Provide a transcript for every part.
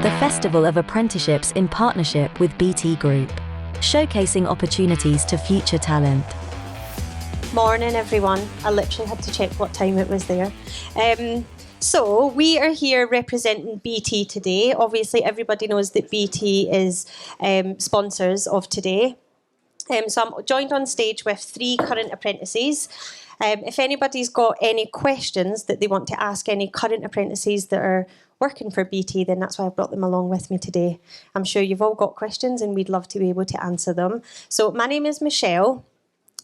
the Festival of Apprenticeships in partnership with BT Group, showcasing opportunities to future talent. Morning everyone, I literally had to check what time it was there. So we are here representing BT today. Obviously everybody knows that BT is sponsors of today. So I'm joined on stage with 3 current apprentices. If anybody's got any questions that they want to ask any current apprentices that are working for BT, then that's why I've brought them along with me today. I'm sure you've all got questions and we'd love to be able to answer them. So my name is Michelle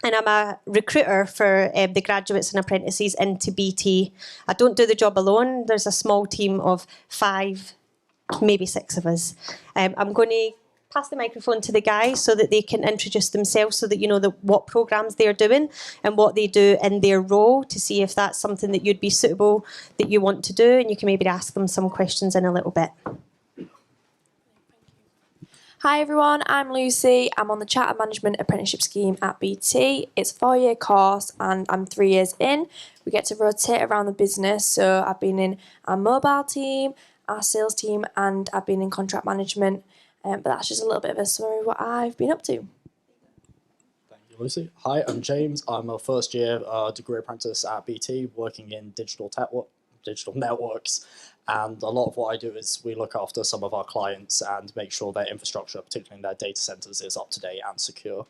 and I'm a recruiter for the graduates and apprentices into BT. I don't do the job alone. There's a small team of 5, maybe 6 of us. I'm going to pass the microphone to the guys so that they can introduce themselves so that you know what programmes they're doing and what they do in their role to see if that's something that you'd be suitable, that you want to do, and you can maybe ask them some questions in a little bit. Hi everyone, I'm Lucy. I'm on the Chartered Management Apprenticeship Scheme at BT. It's a 4-year course and I'm 3 years in. We get to rotate around the business, so I've been in our mobile team, our sales team, and I've been in contract management. But that's just a little bit of a summary of what I've been up to. Thank you, Lucy. Hi, I'm James. I'm a first-year degree apprentice at BT, working in digital networks. And a lot of what I do is we look after some of our clients and make sure their infrastructure, particularly in their data centres, is up to date and secure.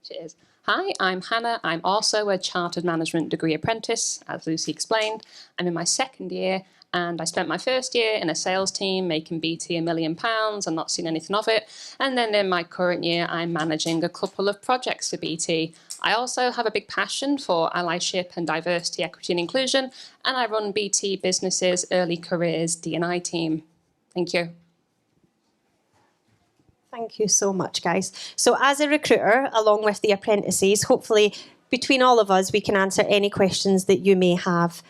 Cheers. Hi, I'm Hannah. I'm also a Chartered Management degree apprentice, as Lucy explained. I'm in my 2nd year. And I spent my 1st year in a sales team making BT £1 million and not seen anything of it. And then in my current year, I'm managing a couple of projects for BT. I also have a big passion for allyship and diversity, equity and inclusion. And I run BT Business's Early Careers D&I team. Thank you. Thank you so much, guys. So as a recruiter, along with the apprentices, hopefully between all of us, we can answer any questions that you may have.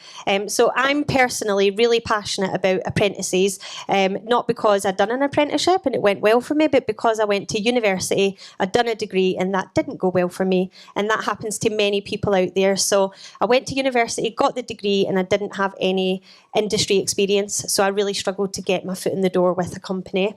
So I'm personally really passionate about apprentices, not because I'd done an apprenticeship and it went well for me, but because I went to university, I'd done a degree and that didn't go well for me. And that happens to many people out there. So I went to university, got the degree, and I didn't have any industry experience. So I really struggled to get my foot in the door with a company.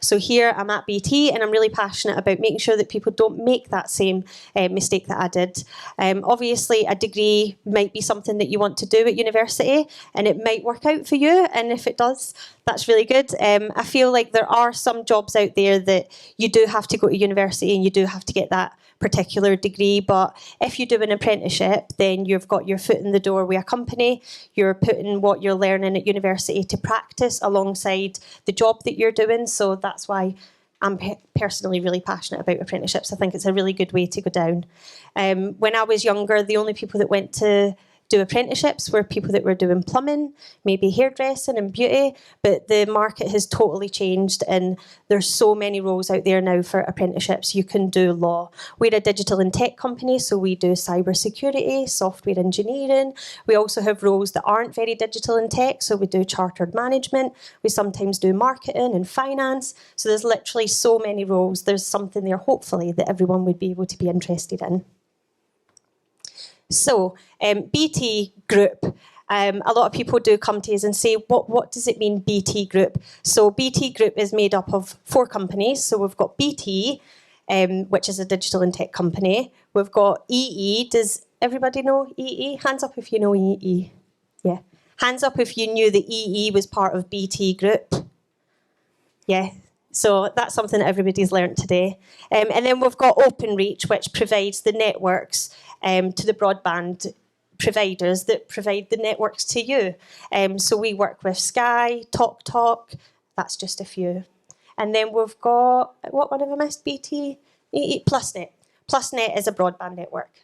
So here I'm at BT and I'm really passionate about making sure that people don't make that same mistake that I did. Obviously, a degree might be something that you want to do at university and it might work out for you. And if it does, that's really good. I feel like there are some jobs out there that you do have to go to university and you do have to get that particular degree. But if you do an apprenticeship, then you've got your foot in the door with a company. You're putting what you're learning at university to practice alongside the job that you're doing. So that's why I'm personally really passionate about apprenticeships. I think it's a really good way to go down. When I was younger, the only people that went to do apprenticeships were people that were doing plumbing, maybe hairdressing and beauty, but the market has totally changed and there's so many roles out there now for apprenticeships. You can do law. We're a digital and tech company, so we do cybersecurity, software engineering. We also have roles that aren't very digital and tech, so we do chartered management. We sometimes do marketing and finance. So there's literally so many roles. There's something there, hopefully, that everyone would be able to be interested in. So, BT Group, a lot of people do come to us and say, what does it mean, BT Group? So BT Group is made up of 4 companies. So we've got BT, which is a digital and tech company. We've got EE. Does everybody know EE? Hands up if you know EE. Yeah. Hands up if you knew that EE was part of BT Group. Yeah. So that's something that everybody's learnt today. And then we've got Openreach, which provides the networks to the broadband providers that provide the networks to you. So we work with Sky, TalkTalk, that's just a few. And then we've got, what one have I missed, BT? PlusNet. PlusNet is a broadband network.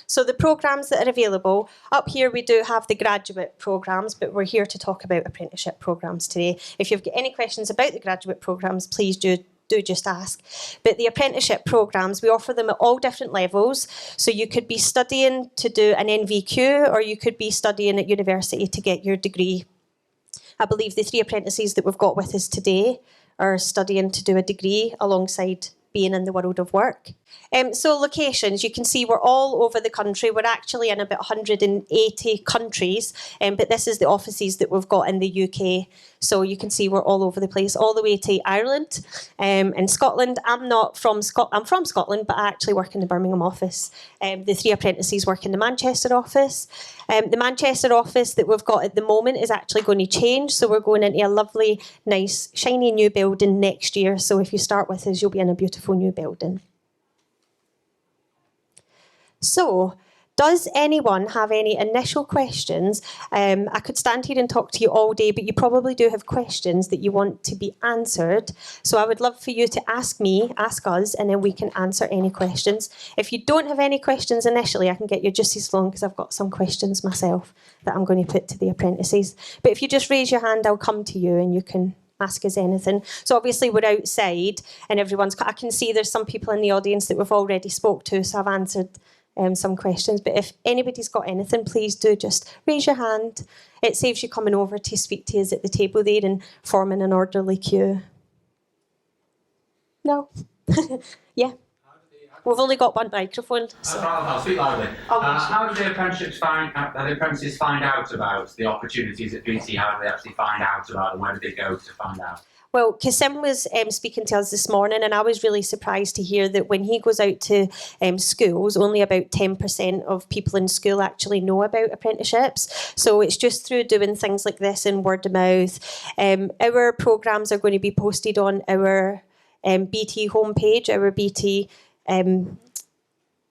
So the programmes that are available, up here we do have the graduate programmes, but we're here to talk about apprenticeship programmes today. If you've got any questions about the graduate programmes, please do just ask. But the apprenticeship programmes, we offer them at all different levels. So you could be studying to do an NVQ or you could be studying at university to get your degree. I believe the 3 apprentices that we've got with us today are studying to do a degree alongside being in the world of work. So locations, you can see we're all over the country. We're actually in about 180 countries, but this is the offices that we've got in the UK. So you can see we're all over the place, all the way to Ireland and Scotland. I'm from Scotland, but I actually work in the Birmingham office. The 3 apprentices work in the Manchester office. The Manchester office that we've got at the moment is actually going to change. So we're going into a lovely, nice, shiny new building next year. So if you start with us, you'll be in a beautiful new building. So, does anyone have any initial questions? I could stand here and talk to you all day, but you probably do have questions that you want to be answered. So I would love for you to ask us, and then we can answer any questions. If you don't have any questions initially, I can get you just as long because I've got some questions myself that I'm going to put to the apprentices. But if you just raise your hand, I'll come to you and you can ask us anything. So obviously we're outside and I can see there's some people in the audience that we've already spoke to, so I've answered some questions, but if anybody's got anything, please do just raise your hand. It saves you coming over to speak to us at the table there and forming an orderly queue. No? Yeah. We've only got one microphone. So. I'll speak loudly. How do the apprentices find out about the opportunities at BT? How do they actually find out about them? Where do they go to find out? Well, Kasim was speaking to us this morning, and I was really surprised to hear that when he goes out to schools, only about 10% of people in school actually know about apprenticeships. So it's just through doing things like this and word of mouth. Our programmes are going to be posted on our BT homepage, our BT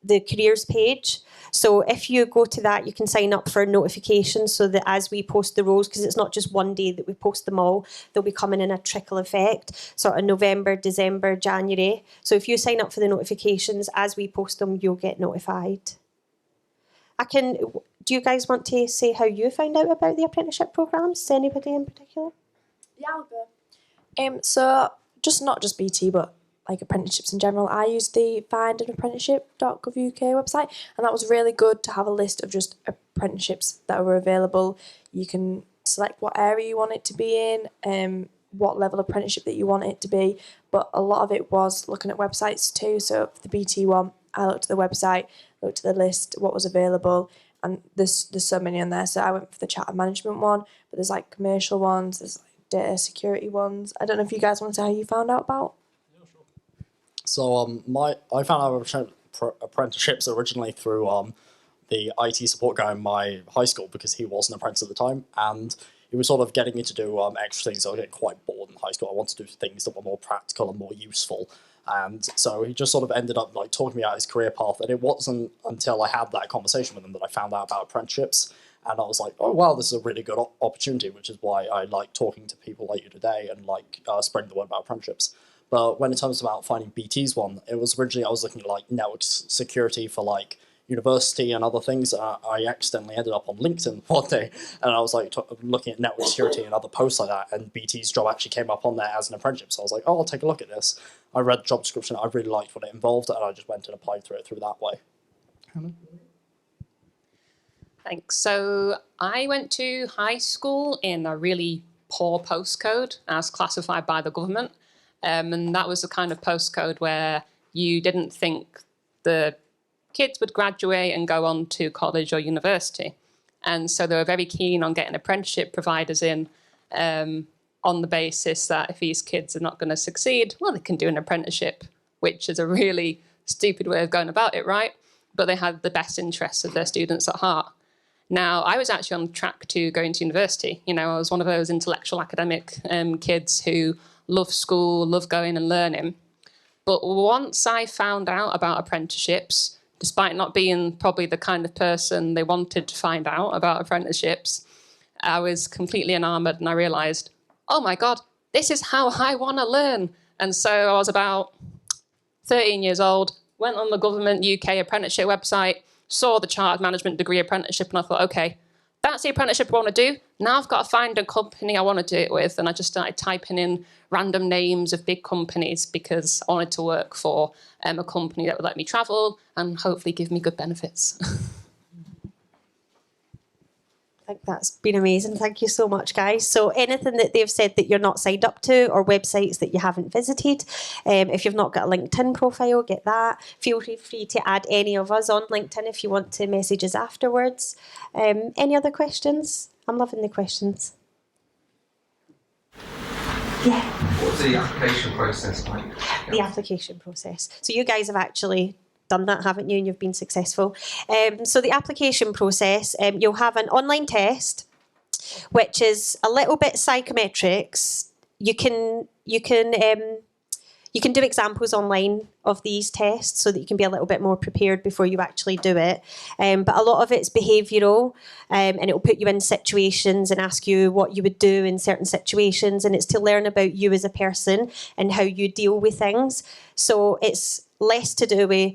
the careers page. So if you go to that, you can sign up for notifications so that as we post the roles, because it's not just one day that we post them all, they'll be coming in a trickle effect, sort of November, December, January. So if you sign up for the notifications, as we post them, you'll get notified. Do you guys want to say how you found out about the apprenticeship programmes? Anybody in particular? Yeah, I'll go. So not just BT, but like apprenticeships in general, I used the findandapprenticeship.gov.uk website, and that was really good to have a list of just apprenticeships that were available. You can select what area you want it to be in, what level of apprenticeship that you want it to be, but a lot of it was looking at websites too. So for the BT one, I looked at the website, looked at the list, what was available, and there's so many on there. So I went for the charter management one, but there's like commercial ones, there's like data security ones. I don't know if you guys want to say how you found out about. So I found out apprenticeships originally through the IT support guy in my high school because he was an apprentice at the time, and he was sort of getting me to do extra things. I was getting quite bored in high school. I wanted to do things that were more practical and more useful, and so he just sort of ended up like talking me out his career path. And it wasn't until I had that conversation with him that I found out about apprenticeships, and I was like, oh wow, this is a really good opportunity, which is why I like talking to people like you today and like spreading the word about apprenticeships. But when it comes about finding BT's one, it was originally I was looking at like network security for like university and other things. I accidentally ended up on LinkedIn one day, and I was like looking at network security and other posts like that, and BT's job actually came up on there as an apprenticeship. So I was like, oh, I'll take a look at this. I read the job description, I really liked what it involved, and I just went and applied through that way. Thanks. So I went to high school in a really poor postcode as classified by the government. And that was the kind of postcode where you didn't think the kids would graduate and go on to college or university. And so they were very keen on getting apprenticeship providers in on the basis that if these kids are not going to succeed, well, they can do an apprenticeship, which is a really stupid way of going about it, right? But they had the best interests of their students at heart. Now, I was actually on track to going to university. You know, I was one of those intellectual academic kids who love school, love going and learning. But once I found out about apprenticeships, despite not being probably the kind of person they wanted to find out about apprenticeships, I was completely enamored and I realised, oh my God, this is how I want to learn. And so I was about 13 years old, went on the government UK apprenticeship website, saw the chartered management degree apprenticeship, and I thought, okay, that's the apprenticeship I want to do. Now I've got to find a company I want to do it with. And I just started typing in random names of big companies because I wanted to work for a company that would let me travel and hopefully give me good benefits. I think that's been amazing. Thank you so much, guys. So anything that they've said that you're not signed up to, or websites that you haven't visited, if you've not got a LinkedIn profile, get that. Feel free to add any of us on LinkedIn if you want to message us afterwards. Any other questions? I'm loving the questions. Yeah. What's the application process like? The application process. So you guys have actually done that, haven't you? And you've been successful. So the application process, you'll have an online test, which is a little bit psychometrics. You can do examples online of these tests so that you can be a little bit more prepared before you actually do it. But a lot of it's behavioural, and it will put you in situations and ask you what you would do in certain situations, and it's to learn about you as a person and how you deal with things. So it's less to do with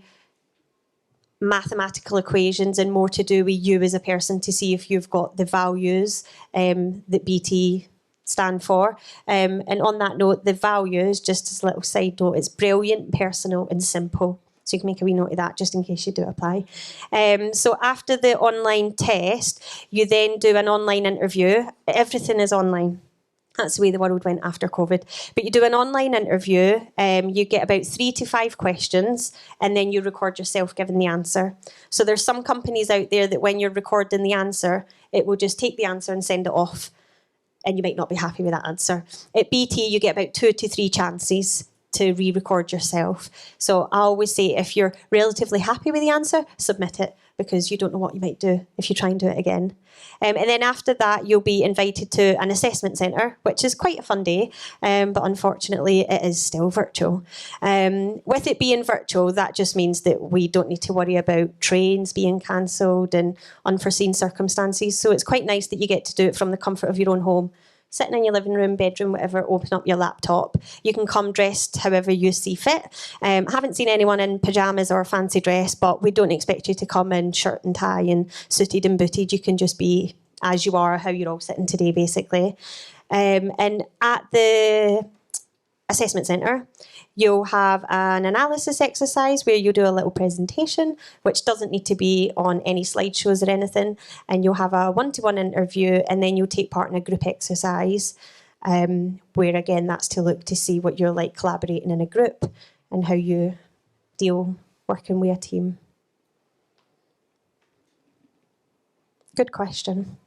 mathematical equations and more to do with you as a person, to see if you've got the values that BT stand for. And on that note, the values, just as a little side note, it's brilliant, personal and simple. So you can make a wee note of that just in case you do apply. So after the online test, you then do an online interview. Everything is online. That's the way the world went after COVID. But you do an online interview, you get about 3 to 5 questions, and then you record yourself giving the answer. So there's some companies out there that when you're recording the answer, it will just take the answer and send it off, and you might not be happy with that answer. At BT, you get about 2 to 3 chances to re-record yourself. So I always say, if you're relatively happy with the answer, submit it, because you don't know what you might do if you try and do it again. And then after that, you'll be invited to an assessment centre, which is quite a fun day, but unfortunately it is still virtual. With it being virtual, that just means that we don't need to worry about trains being cancelled and unforeseen circumstances. So it's quite nice that you get to do it from the comfort of your own home. Sitting in your living room, bedroom, whatever, open up your laptop. You can come dressed however you see fit. I haven't seen anyone in pyjamas or fancy dress, but we don't expect you to come in shirt and tie and suited and booted. You can just be as you are, how you're all sitting today, basically. And at the assessment centre, you'll have an analysis exercise where you do a little presentation, which doesn't need to be on any slideshows or anything. And you'll have a one-to-one interview, and then you'll take part in a group exercise, where again, that's to look to see what you're like collaborating in a group and how you deal working with a team. Good question.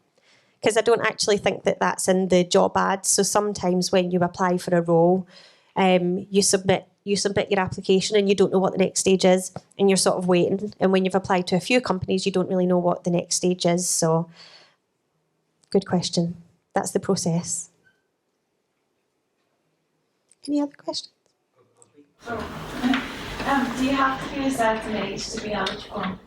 Because I don't actually think that that's in the job ads. So sometimes when you apply for a role, you submit your application and you don't know what the next stage is, and you're sort of waiting. And when you've applied to a few companies, you don't really know what the next stage is. So, good question. That's the process. Any other questions? Do you have to be a certain age to be eligible?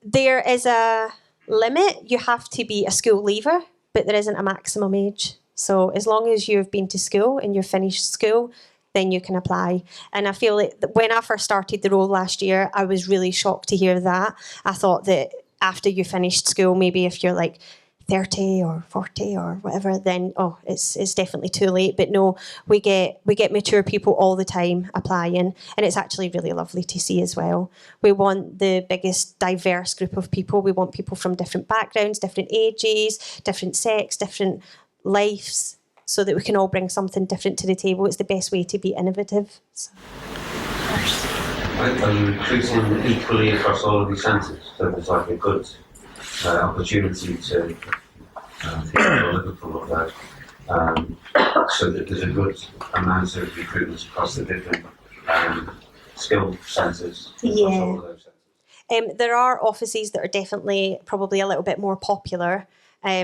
There is a limit. You have to be a school leaver, but there isn't a maximum age. So as long as you've been to school and you've finished school, then you can apply. And I feel like when I first started the role last year, I was really shocked to hear that. I thought that after you finished school, maybe if you're like 30 or 40 or whatever, then it's definitely too late. But no, we get mature people all the time applying, and it's actually really lovely to see as well. We want the biggest diverse group of people. We want people from different backgrounds, different ages, different sex, different lives, so that we can all bring something different to the table. It's the best way to be innovative. So. Are you recruiting equally across all of these centres? So there's like a good opportunity to Liverpool up there, so that there's a good amount of recruitment across the different skill centres. Yeah. All of those centres. There are offices that are definitely probably a little bit more popular.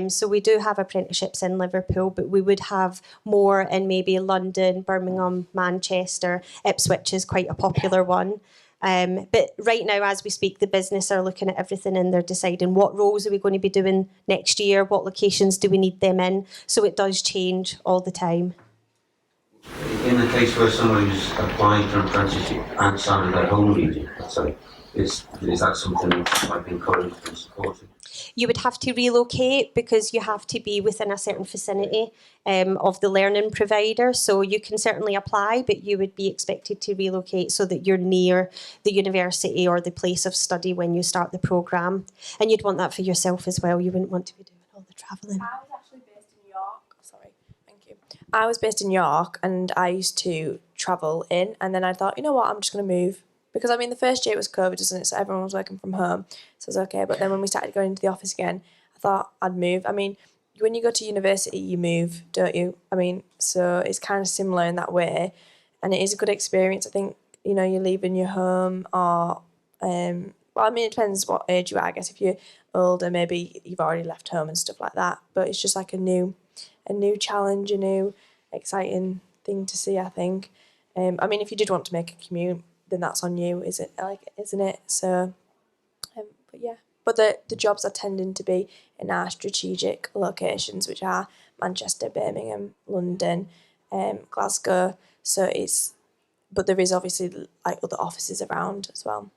So we do have apprenticeships in Liverpool, but we would have more in maybe London, Birmingham, Manchester. Ipswich is quite a popular one. But right now, as we speak, the business are looking at everything and they're deciding what roles are we going to be doing next year, what locations do we need them in. So it does change all the time. In the case where somebody's applying for an apprenticeship outside of their home region, so is that something that's like encouraged and supported? You would have to relocate because you have to be within a certain vicinity of the learning provider. So you can certainly apply, but you would be expected to relocate so that you're near the university or the place of study when you start the programme. And you'd want that for yourself as well. You wouldn't want to be doing all the travelling. I was actually based in York. Sorry, thank you. I was based in York, and I used to travel in, and then I thought, you know what, I'm just going to move. Because, I mean, the first year it was COVID, wasn't it? So everyone was working from home. So it was okay. But then when we started going into the office again, I thought I'd move. I mean, when you go to university, you move, don't you? I mean, so it's kind of similar in that way. And it is a good experience. I think, you know, you're leaving your home or, well, I mean, it depends what age you are. I guess if you're older, maybe you've already left home and stuff like that. But it's just like a new challenge, a new exciting thing to see, I think. I mean, if you did want to make a commute, then that's on you, isn't it? So, but yeah. But the jobs are tending to be in our strategic locations, which are Manchester, Birmingham, London, Glasgow. So but there is obviously like other offices around as well.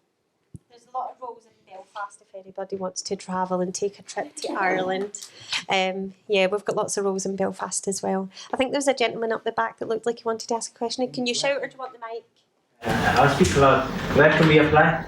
There's a lot of roles in Belfast if anybody wants to travel and take a trip to Ireland. Yeah, we've got lots of roles in Belfast as well. I think there's a gentleman up the back that looked like he wanted to ask a question. Can you shout or do you want the mic? I'll speak loud. Where can we apply?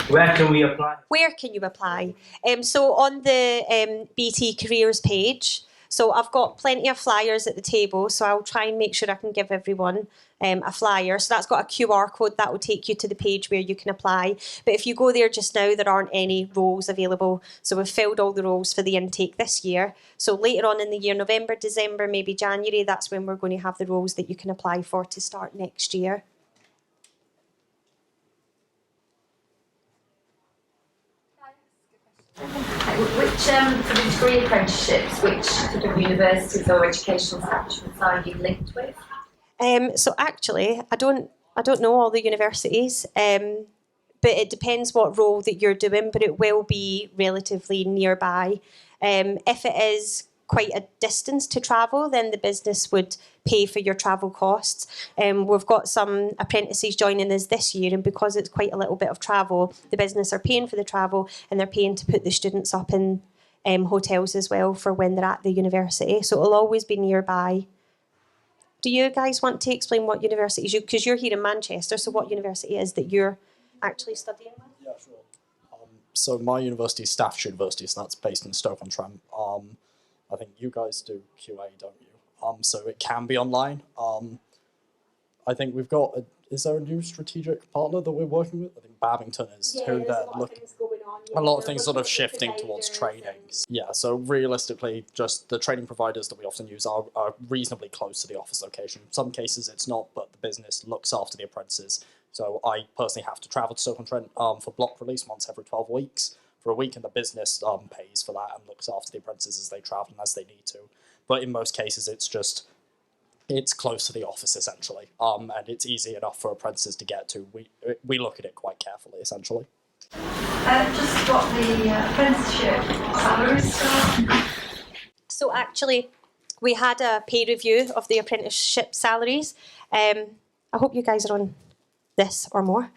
Where can we apply? Where can you apply? So on the BT Careers page, so I've got plenty of flyers at the table, so I'll try and make sure I can give everyone a flyer. So that's got a QR code that will take you to the page where you can apply. But if you go there just now, there aren't any roles available. So we've filled all the roles for the intake this year. So later on in the year, November, December, maybe January, that's when we're going to have the roles that you can apply for to start next year. Which for the degree apprenticeships, which sort of universities or educational establishments are you linked with? So actually, I don't know all the universities, but it depends what role that you're doing. But it will be relatively nearby. If it is quite a distance to travel, then the business would pay for your travel costs. We've got some apprentices joining us this year, and because it's quite a little bit of travel, the business are paying for the travel and they're paying to put the students up in hotels as well for when they're at the university. So it'll always be nearby. Do you guys want to explain what universities because you're here in Manchester, so what university is that you're actually studying with? Yeah, sure. So my university is Staffordshire University, so that's based in Stoke-on-Trent. I think you guys do QA, don't you? So it can be online. I think we've got is there a new strategic partner that we're working with? I think Babington is who they're looking. A lot of things sort of shifting towards training. Yeah, so realistically, just the training providers that we often use are reasonably close to the office location. In some cases it's not, but the business looks after the apprentices. So I personally have to travel to Stoke-on-Trent for block release once every 12 weeks for a week, and the business pays for that and looks after the apprentices as they travel and as they need to. But in most cases, it's close to the office essentially, and it's easy enough for apprentices to get to. We look at it quite carefully essentially. Just what the apprenticeship salaries are. So actually, we had a pay review of the apprenticeship salaries. I hope you guys are on this or more,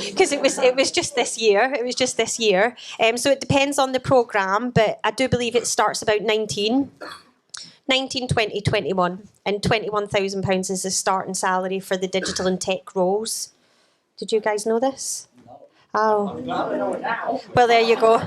because it was just this year. It was just this year. So it depends on the programme, but I do believe it starts about 19, 20, 21, and £21,000 is the starting salary for the digital and tech roles. Did you guys know this? Oh, well, there you go.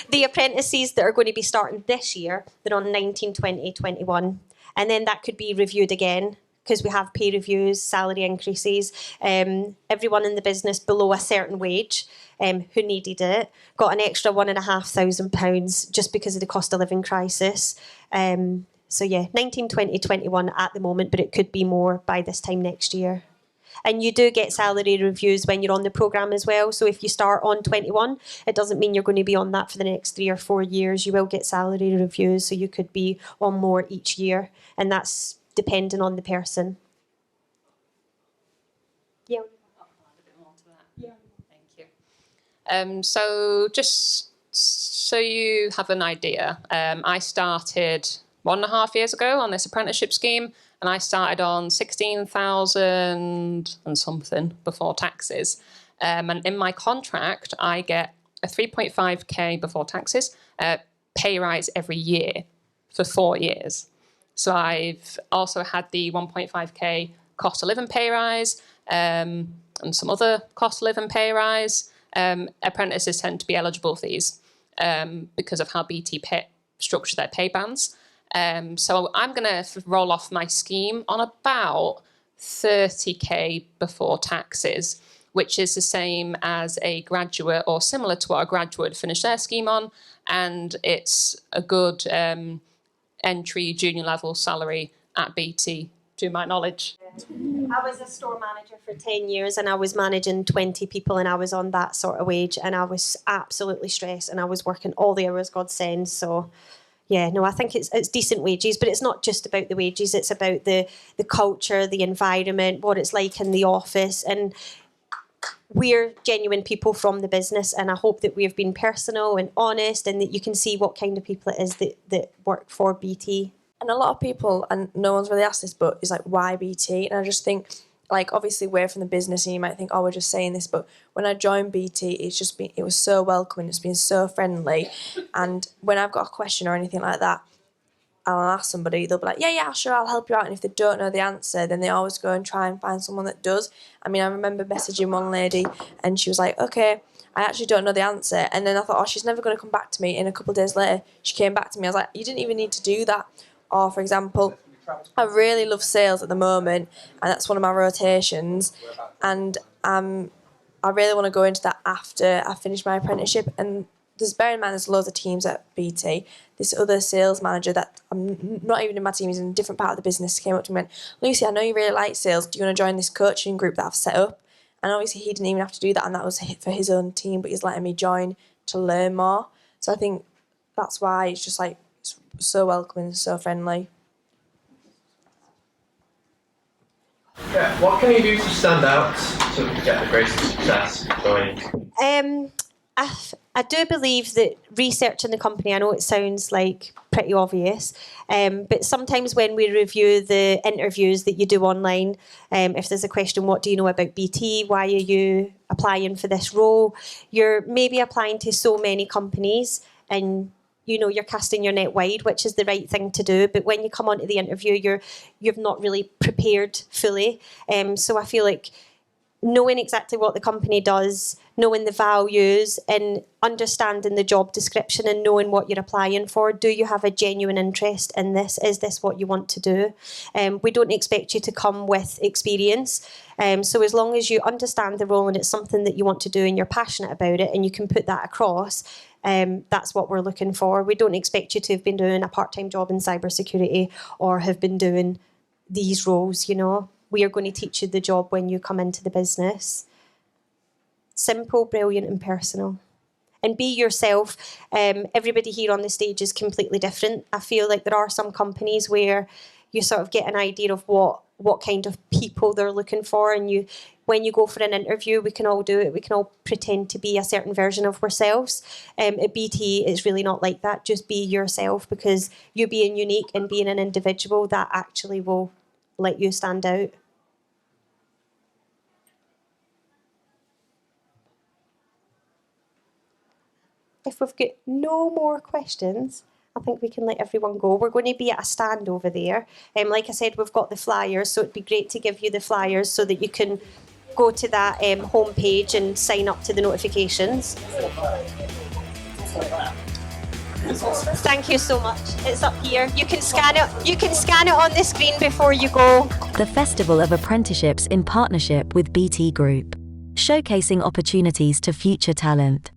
The apprentices that are going to be starting this year, they're on 19, 20, 21. And then that could be reviewed again because we have pay reviews, salary increases. Everyone in the business below a certain wage who needed it got an extra £1,500 just because of the cost of living crisis. So yeah, 19, 20, 21 at the moment, but it could be more by this time next year. And you do get salary reviews when you're on the programme as well. So if you start on 21, it doesn't mean you're going to be on that for the next 3 or 4 years. You will get salary reviews, so you could be on more each year. And that's depending on the person. Yeah. I'll add a bit more to that. Yeah. Thank you. So just so you have an idea, I started 1.5 years ago on this apprenticeship scheme, and I started on 16,000 and something before taxes. And in my contract, I get a 3.5k before taxes pay rise every year for 4 years. So I've also had the 1.5k cost of living pay rise and some other cost of living pay rise. Apprentices tend to be eligible for these because of how BT structure their pay bands. So I'm going to roll off my scheme on about 30k before taxes, which is the same as a graduate or similar to what a graduate finished their scheme on. And it's a good entry junior level salary at BT, to my knowledge. I was a store manager for 10 years and I was managing 20 people and I was on that sort of wage and I was absolutely stressed and I was working all the hours God sends. So yeah, no, I think it's decent wages, but it's not just about the wages, it's about the culture, the environment, what it's like in the office. And we're genuine people from the business and I hope that we've been personal and honest and that you can see what kind of people it is that work for BT. And a lot of people, and no one's really asked this, but it's like, why BT? And I just think, like, obviously we're from the business and you might think, oh, we're just saying this, but when I joined BT, it was so welcoming, it's been so friendly. And when I've got a question or anything like that, I'll ask somebody, they'll be like, yeah, sure, I'll help you out. And if they don't know the answer, then they always go and try and find someone that does. I mean, I remember messaging one lady and she was like, okay, I actually don't know the answer. And then I thought, oh, she's never going to come back to me. And a couple of days later, she came back to me. I was like, you didn't even need to do that. Or, for example, I really love sales at the moment, and that's one of my rotations. And I really want to go into that after I finish my apprenticeship. And bear in mind, there's loads of teams at BT. This other sales manager that I'm not even in my team, he's in a different part of the business, came up to me and went, Lucy, I know you really like sales. Do you want to join this coaching group that I've set up? And obviously, he didn't even have to do that, and that was for his own team, but he's letting me join to learn more. So I think that's why it's just like, it's so welcoming, so friendly. Yeah, what can you do to stand out to get the greatest success going? I do believe that researching the company, I know it sounds like pretty obvious, but sometimes when we review the interviews that you do online, if there's a question, what do you know about BT? Why are you applying for this role? You're maybe applying to so many companies and you're casting your net wide, which is the right thing to do. But when you come onto the interview, you've not really prepared fully. So I feel like knowing exactly what the company does, knowing the values and understanding the job description and knowing what you're applying for. Do you have a genuine interest in this? Is this what you want to do? We don't expect you to come with experience. So as long as you understand the role and it's something that you want to do and you're passionate about it and you can put that across, that's what we're looking for. We don't expect you to have been doing a part-time job in cybersecurity or have been doing these roles, We are going to teach you the job when you come into the business. Simple, brilliant and personal. And be yourself. Everybody here on the stage is completely different. I feel like there are some companies where you sort of get an idea of what kind of people they're looking for, and when you go for an interview, we can all do it. We can all pretend to be a certain version of ourselves. At BT, it's really not like that. Just be yourself, because you being unique and being an individual, that actually will let you stand out. If we've got no more questions, I think we can let everyone go. We're going to be at a stand over there. Like I said, we've got the flyers, so it'd be great to give you the flyers so that you can go to that homepage and sign up to the notifications. Thank you so much. It's up here. You can scan it. You can scan it on the screen before you go. The Festival of Apprenticeships in partnership with BT Group, showcasing opportunities to future talent.